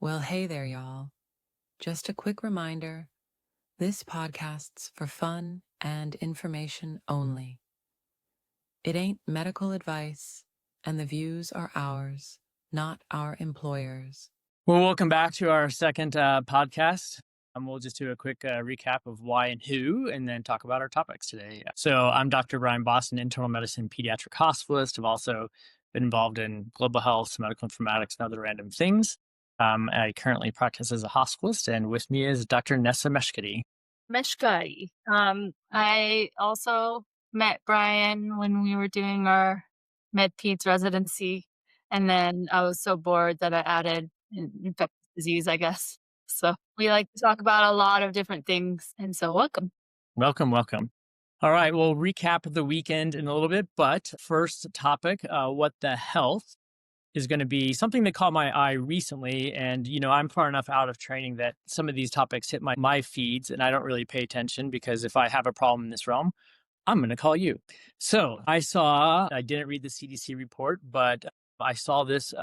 Well, hey there, y'all. Just a quick reminder, this podcast's for fun and information only. It ain't medical advice, and the views are ours, not our employers. Well, welcome back to our second podcast. We'll just do a quick recap of why and who, and then talk about our topics today. So I'm Dr. Brian Bost, an internal medicine pediatric hospitalist. I've also been involved in global health, medical informatics, and other random things. I currently practice as a hospitalist, and with me is Dr. Nessa Meshkaty. Meshkaty. I also met Brian when we were doing our med peds residency, and then I was so bored that I added infectious disease, I guess. So we like to talk about a lot of different things, and so welcome. Welcome. All right, we'll recap the weekend in a little bit, but first topic, what the health is going to be something that caught my eye recently. And, I'm far enough out of training that some of these topics hit my feeds and I don't really pay attention because if I have a problem in this realm, I'm going to call you. So I didn't read the CDC report, but I saw this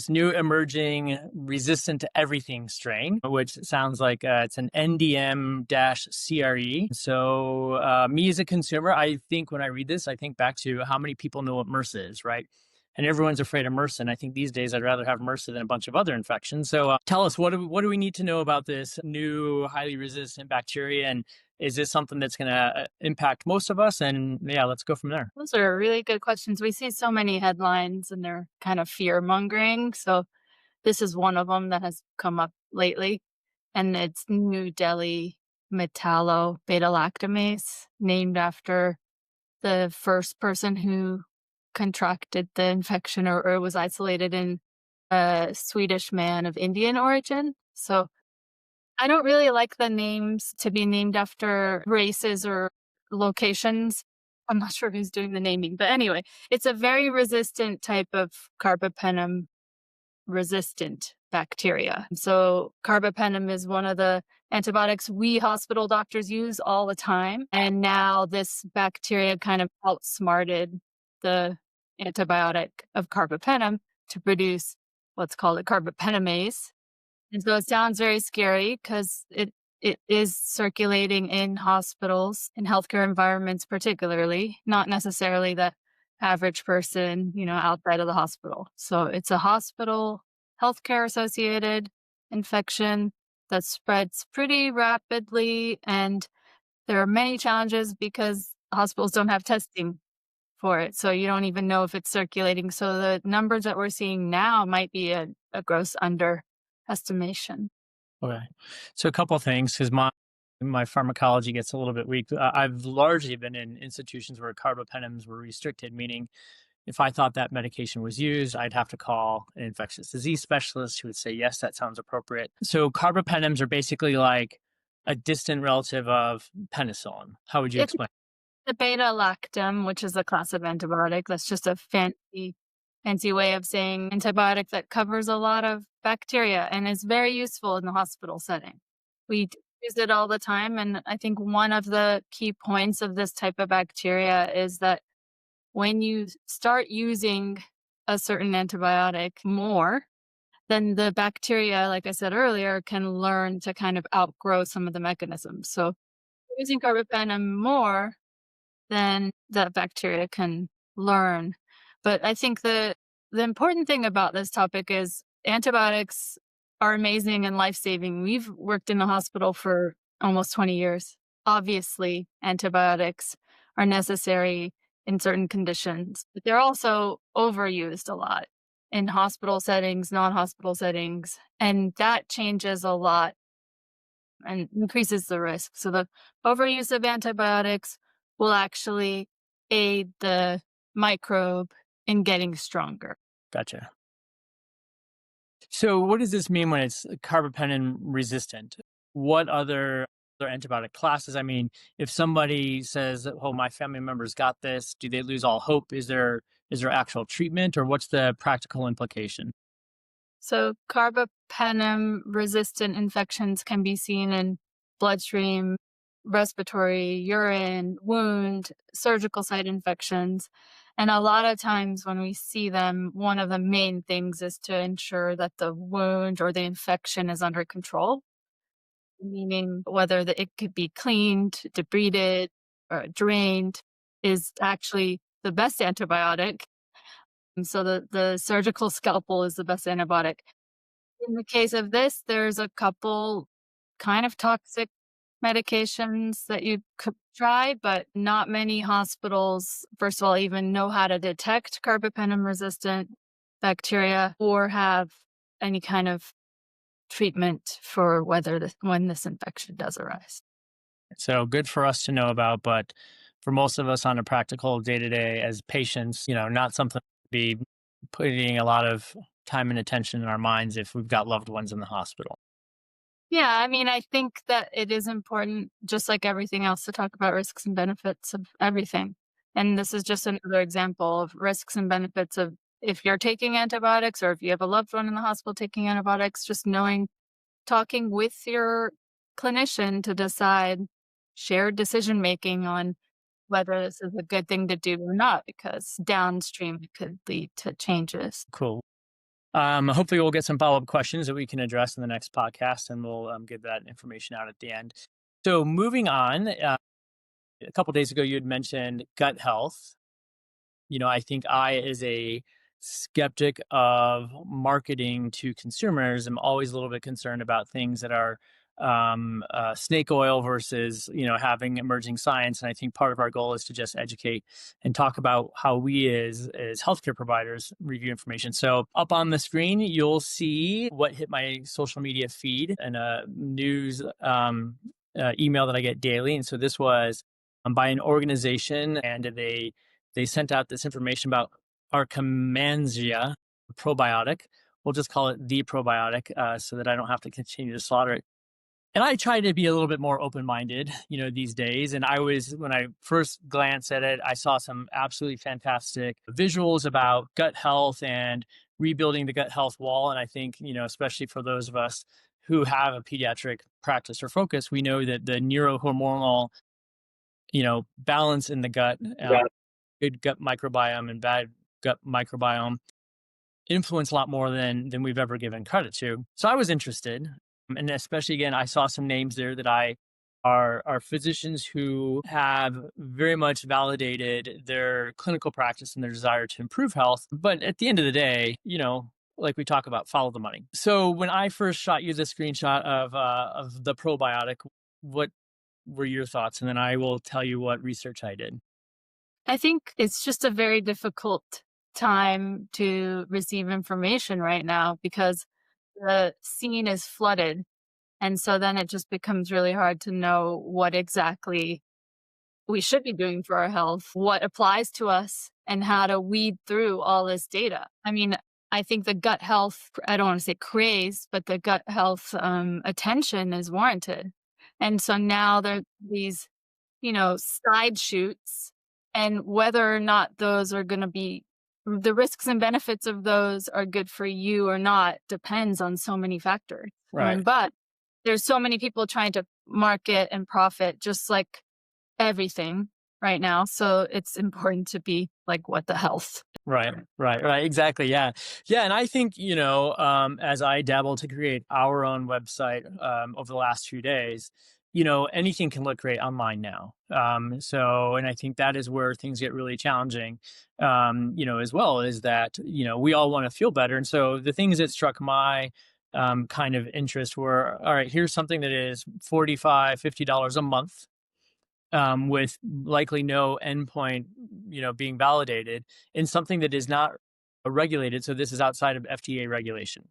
new emerging resistant to everything strain, which sounds like it's an NDM-CRE. So me as a consumer, I think when I read this, I think back to how many people know what MRSA is, right? And everyone's afraid of MRSA. And I think these days I'd rather have MRSA than a bunch of other infections. So tell us, what do we need to know about this new highly resistant bacteria? And is this something that's going to impact most of us? And yeah, let's go from there. Those are really good questions. We see so many headlines and they're kind of fear mongering. So this is one of them that has come up lately. And it's New Delhi metallo-beta-lactamase, named after the first person who contracted the infection or was isolated in a Swedish man of Indian origin. So I don't really like the names to be named after races or locations. I'm not sure who's doing the naming, but anyway, it's a very resistant type of carbapenem-resistant bacteria. So carbapenem is one of the antibiotics we hospital doctors use all the time. And now this bacteria kind of outsmarted the antibiotic of carbapenem to produce what's called a carbapenemase. And so it sounds very scary because it is circulating in hospitals, in healthcare environments particularly, not necessarily the average person, outside of the hospital. So it's a hospital healthcare associated infection that spreads pretty rapidly. And there are many challenges because hospitals don't have testing for it. So you don't even know if it's circulating. So the numbers that we're seeing now might be a gross underestimation. Okay. So a couple of things, because my pharmacology gets a little bit weak. I've largely been in institutions where carbapenems were restricted, meaning if I thought that medication was used, I'd have to call an infectious disease specialist who would say, yes, that sounds appropriate. So carbapenems are basically like a distant relative of penicillin. How would you explain? The beta-lactam, which is a class of antibiotic, that's just a fancy way of saying antibiotic that covers a lot of bacteria and is very useful in the hospital setting. We use it all the time. And I think one of the key points of this type of bacteria is that when you start using a certain antibiotic more, then the bacteria, like I said earlier, can learn to kind of outgrow some of the mechanisms. So using carbapenem more, then that bacteria can learn. But I think the important thing about this topic is antibiotics are amazing and life-saving. We've worked in the hospital for almost 20 years. Obviously, antibiotics are necessary in certain conditions, but they're also overused a lot in hospital settings, non-hospital settings, and that changes a lot and increases the risk. So the overuse of antibiotics will actually aid the microbe in getting stronger. Gotcha. So what does this mean when it's carbapenem resistant? What other antibiotic classes? I mean, if somebody says, oh, my family member's got this, do they lose all hope? Is there actual treatment, or what's the practical implication? So carbapenem-resistant infections can be seen in bloodstream, respiratory, urine, wound, surgical site infections. And a lot of times when we see them, one of the main things is to ensure that the wound or the infection is under control, meaning whether it could be cleaned, debrided, or drained is actually the best antibiotic. And so the surgical scalpel is the best antibiotic. In the case of this, there's a couple kind of toxic medications that you could try, but not many hospitals, first of all, even know how to detect carbapenem-resistant bacteria or have any kind of treatment for when this infection does arise. So good for us to know about, but for most of us on a practical day to day as patients, not something to be putting a lot of time and attention in our minds if we've got loved ones in the hospital. Yeah, I mean, I think that it is important, just like everything else, to talk about risks and benefits of everything. And this is just another example of risks and benefits of if you're taking antibiotics or if you have a loved one in the hospital taking antibiotics, just talking with your clinician to decide shared decision making on whether this is a good thing to do or not, because downstream it could lead to changes. Cool. Hopefully we'll get some follow-up questions that we can address in the next podcast, and we'll get that information out at the end. So moving on, a couple days ago, you had mentioned gut health. I think as a skeptic of marketing to consumers, I'm always a little bit concerned about things that are snake oil versus, having emerging science. And I think part of our goal is to just educate and talk about how we as healthcare providers review information. So up on the screen, you'll see what hit my social media feed and a news email that I get daily. And so this was by an organization, and they sent out this information about Archimansia probiotic. We'll just call it the probiotic so that I don't have to continue to slaughter it. And I try to be a little bit more open-minded, these days. And when I first glanced at it, I saw some absolutely fantastic visuals about gut health and rebuilding the gut health wall. And I think, especially for those of us who have a pediatric practice or focus, we know that the neurohormonal, balance in the gut, good gut microbiome and bad gut microbiome influence a lot more than we've ever given credit to. So I was interested. And especially, again, I saw some names there that are physicians who have very much validated their clinical practice and their desire to improve health. But at the end of the day, like we talk about, follow the money. So when I first shot you the screenshot of the probiotic, what were your thoughts? And then I will tell you what research I did. I think it's just a very difficult time to receive information right now because the scene is flooded. And so then it just becomes really hard to know what exactly we should be doing for our health, what applies to us, and how to weed through all this data. I mean, I think the gut health, I don't want to say craze, but the gut health attention is warranted. And so now there are these, side shoots, and whether or not those are going to be the risks and benefits of those are good for you or not depends on so many factors. Right. But there's so many people trying to market and profit, just like everything right now. So it's important to be like, what the health? Right. Exactly. Yeah. And I think, as I dabble to create our own website over the last few days, anything can look great online now. And I think that is where things get really challenging, as well, is that, we all want to feel better. And so the things that struck my kind of interest were, all right, here's something that is $45, $50 a month. With likely no endpoint, being validated in something that is not regulated. So this is outside of FDA regulation.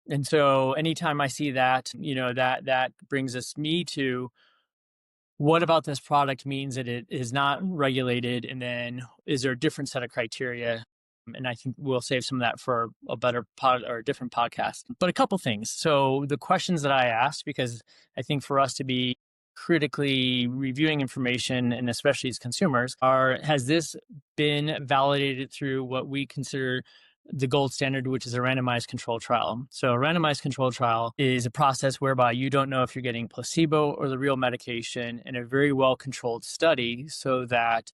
And so anytime I see that, that brings me to what about this product means that it is not regulated, and then is there a different set of criteria? And I think we'll save some of that for a better pod or a different podcast. But a couple things. So the questions that I asked, because I think for us to be critically reviewing information, and especially as consumers, has this been validated through what we consider the gold standard, which is a randomized control trial. So a randomized control trial is a process whereby you don't know if you're getting placebo or the real medication in a very well-controlled study, so that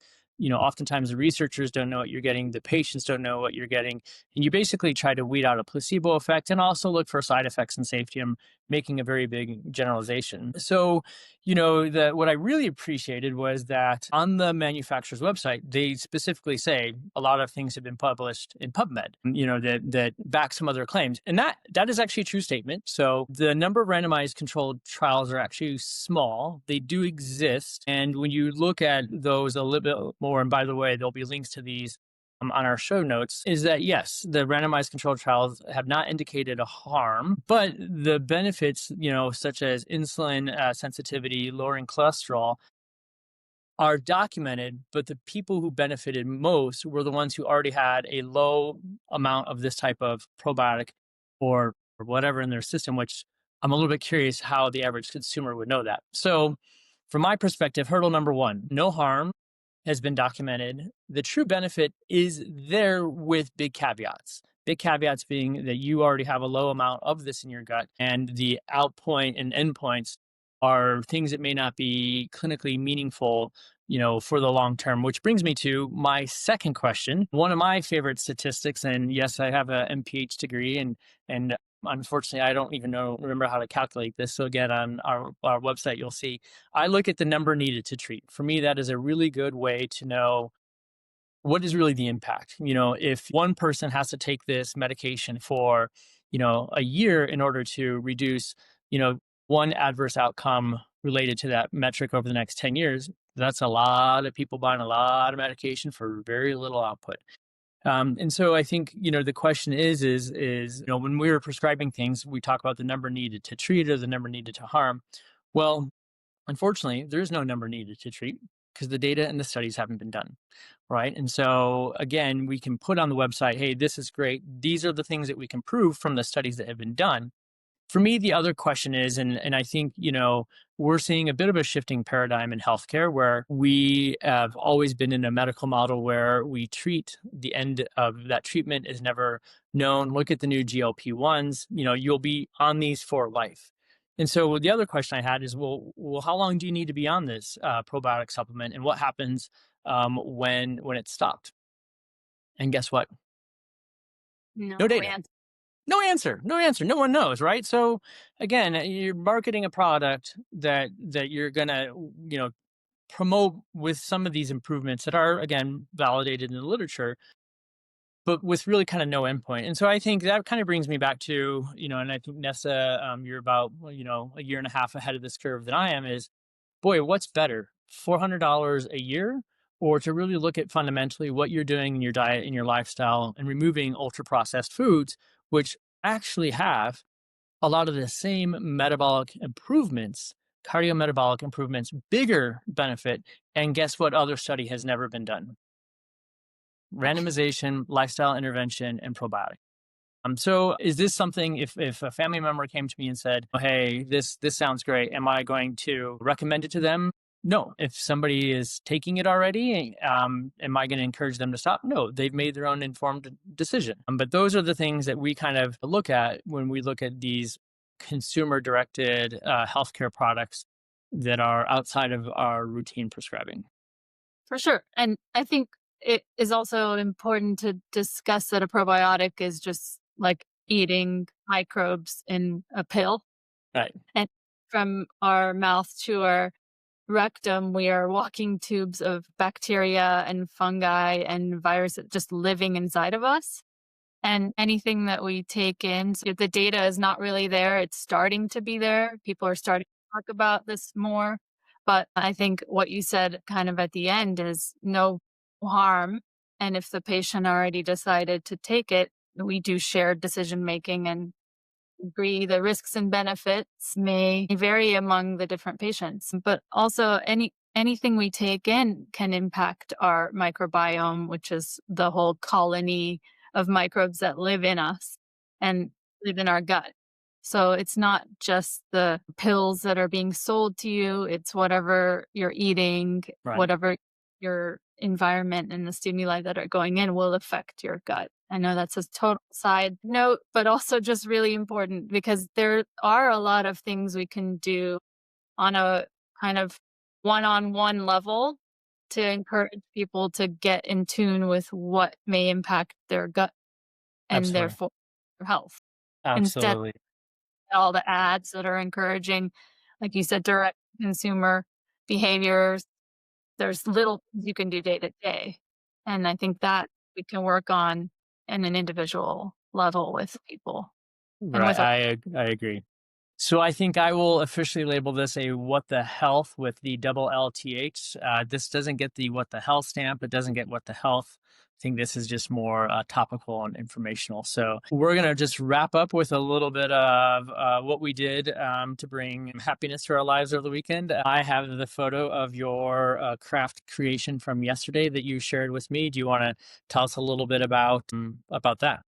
oftentimes the researchers don't know what you're getting, the patients don't know what you're getting, and you basically try to weed out a placebo effect and also look for side effects and safety. I'm making a very big generalization. So, what I really appreciated was that on the manufacturer's website, they specifically say a lot of things have been published in PubMed, that back some other claims. And that is actually a true statement. So the number of randomized controlled trials are actually small. They do exist. And when you look at those a little bit more, and by the way, there'll be links to these on our show notes, is that yes, the randomized controlled trials have not indicated a harm, but the benefits, such as insulin sensitivity, lowering cholesterol, are documented, but the people who benefited most were the ones who already had a low amount of this type of probiotic or whatever in their system, which I'm a little bit curious how the average consumer would know that. So, from my perspective, hurdle number one, no harm has been documented. The true benefit is there with big caveats. Big caveats being that you already have a low amount of this in your gut, and the outpoint and endpoints are things that may not be clinically meaningful, for the long term, which brings me to my second question. One of my favorite statistics, and yes, I have a MPH degree, and unfortunately, I don't even remember how to calculate this. So again, on our website, you'll see I look at the number needed to treat. For me, that is a really good way to know what is really the impact. If one person has to take this medication for, a year in order to reduce, one adverse outcome related to that metric over the next 10 years, that's a lot of people buying a lot of medication for very little output. And so I think, the question is, when we're prescribing things, we talk about the number needed to treat or the number needed to harm. Well, unfortunately, there's no number needed to treat because the data and the studies haven't been done. Right. And so again, we can put on the website, hey, this is great. These are the things that we can prove from the studies that have been done. For me, the other question is, and I think, we're seeing a bit of a shifting paradigm in healthcare where we have always been in a medical model where we treat, the end of that treatment is never known. Look at the new GLP-1s, you'll be on these for life. And so the other question I had is, well, how long do you need to be on this probiotic supplement, and what happens when it's stopped? And guess what? No data. Answer. No answer. No answer. No one knows, right? So again, you're marketing a product that you're gonna, promote with some of these improvements that are again validated in the literature, but with really kind of no endpoint. And so I think that kind of brings me back to, and I think Nessa, you're about, a year and a half ahead of this curve than I am, is boy, what's better, $400 a year, or to really look at fundamentally what you're doing in your diet and your lifestyle and removing ultra processed foods, which actually have a lot of the same metabolic improvements, cardiometabolic improvements, bigger benefit. And guess what other study has never been done? Randomization, lifestyle intervention, and probiotic. So is this something, if a family member came to me and said, oh, hey, this sounds great, am I going to recommend it to them? No. If somebody is taking it already, am I going to encourage them to stop? No, they've made their own informed decision. But those are the things that we kind of look at when we look at these consumer-directed healthcare products that are outside of our routine prescribing. For sure. And I think it is also important to discuss that a probiotic is just like eating microbes in a pill. Right. And from our mouth to our rectum, we are walking tubes of bacteria and fungi and viruses just living inside of us. And anything that we take in, so the data is not really there. It's starting to be there. People are starting to talk about this more. But I think what you said kind of at the end is no harm. And if the patient already decided to take it, we do shared decision making and agree the risks and benefits may vary among the different patients. But also anything we take in can impact our microbiome, which is the whole colony of microbes that live in us and live in our gut. So it's not just the pills that are being sold to you, it's whatever you're eating, Right. whatever your environment and the stimuli that are going in will affect your gut. I know that's a total side note, but also just really important because there are a lot of things we can do on a kind of one-on-one level to encourage people to get in tune with what may impact their gut and Absolutely. therefore their health instead Absolutely. of all the ads that are encouraging, like you said, direct consumer behaviors. There's little things you can do day to day. And I think that we can work on in an individual level with people and Right. with our I agree. So I think I will officially label this a what the health with the double LTH. This doesn't get the what the health stamp. It doesn't get what the health. I think this is just more topical and informational. So we're going to just wrap up with a little bit of what we did to bring happiness to our lives over the weekend. I have the photo of your craft creation from yesterday that you shared with me. Do you want to tell us a little bit about that?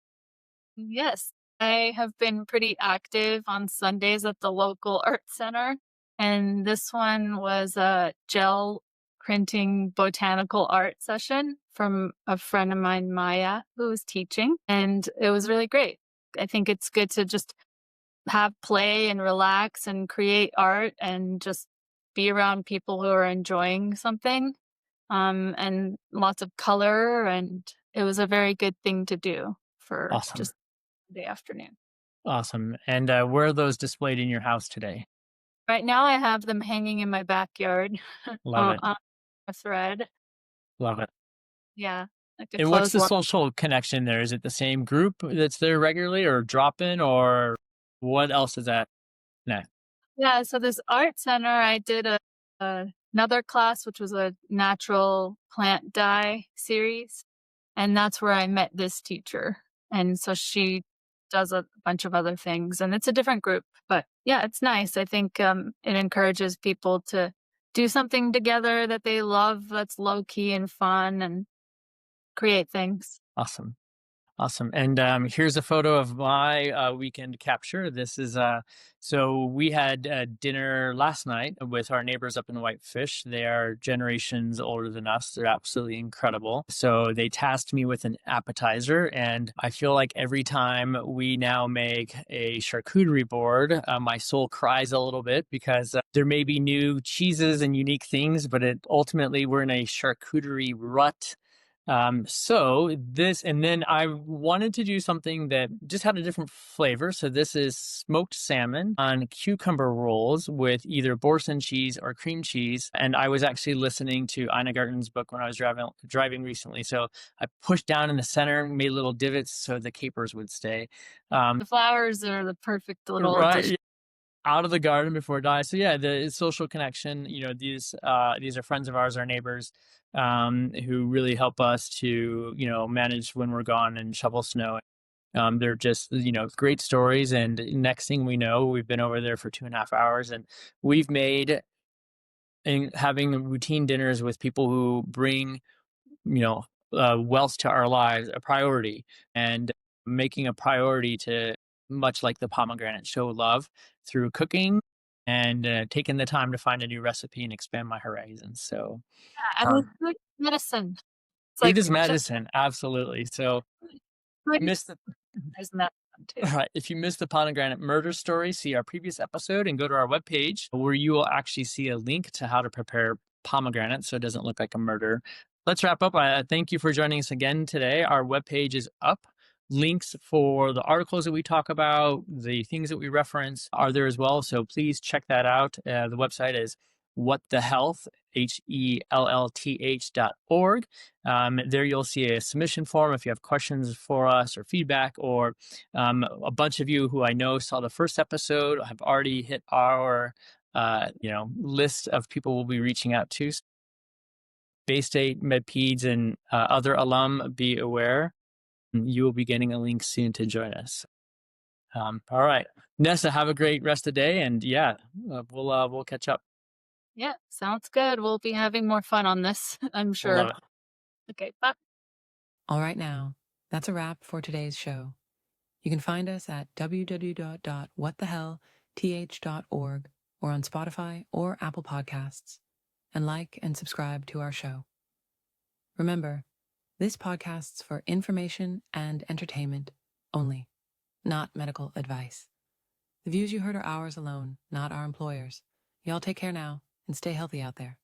Yes, I have been pretty active on Sundays at the local art center. And this one was a gel printing botanical art session from a friend of mine, Maya, who was teaching. And it was really great. I think it's good to just have play and relax and create art and just be around people who are enjoying something. And lots of color. And it was a very good thing to do for Awesome. just the afternoon. Awesome. And where are those displayed in your house today? Right now, I have them hanging in my backyard Love it. on a thread. Love it. Yeah, like a And what's closed the one. social connection there? Is it the same group that's there regularly or drop in or what else is that? Nah. Yeah, so this art center, I did another class, which was a natural plant dye series. And that's where I met this teacher. And so she does a bunch of other things, and it's a different group. But yeah, it's nice. I think it encourages people to do something together that they love that's low key and fun and create things. Awesome. Awesome. And here's a photo of my weekend capture. This is so we had dinner last night with our neighbors up in Whitefish. They are generations older than us. They're absolutely incredible. So they tasked me with an appetizer, and I feel like every time we now make a charcuterie board, my soul cries a little bit because there may be new cheeses and unique things, but ultimately we're in a charcuterie rut. So this, and then I wanted to do something that just had a different flavor. So this is smoked salmon on cucumber rolls with either Boursin cheese or cream cheese. And I was actually listening to Ina Garten's book when I was driving recently. So I pushed down in the center, made little divots so the capers would stay. The flowers are the perfect little addition. Right. Out of the garden before it dies. So yeah, the social connection, these are friends of ours, our neighbors, who really help us to, manage when we're gone and shovel snow. They're just, great stories. And next thing we know, we've been over there for 2.5 hours, and we've made and having routine dinners with people who bring, wealth to our lives a priority, and making a priority to, much like the pomegranate, show love through cooking and taking the time to find a new recipe and expand my horizons. So Yeah, I mean, um, food is medicine. It's food like is just medicine. Absolutely. So food miss the is medicine too. All right. If you missed the pomegranate murder story, see our previous episode and go to our webpage where you will actually see a link to how to prepare pomegranate so it doesn't look like a murder. Let's wrap up. Thank you for joining us again today. Our webpage is up. Links for the articles that we talk about, the things that we reference are there as well. So please check that out. The website is whatthehealth.org. There you'll see a submission form if you have questions for us or feedback, or a bunch of you who I know saw the first episode have already hit our list of people we'll be reaching out to. Bay State, MedPeds, and other alum, be aware. You will be getting a link soon to join us. All right, Nessa, have a great rest of the day, and we'll catch up. Yeah, sounds good. We'll be having more fun on this, I'm sure. Love it. Okay, bye. All right, now, that's a wrap for today's show. You can find us at www.whatthehealth.org or on Spotify or Apple Podcasts, and like and subscribe to our show. Remember, this podcast's for information and entertainment only, not medical advice. The views you heard are ours alone, not our employers. Y'all take care now and stay healthy out there.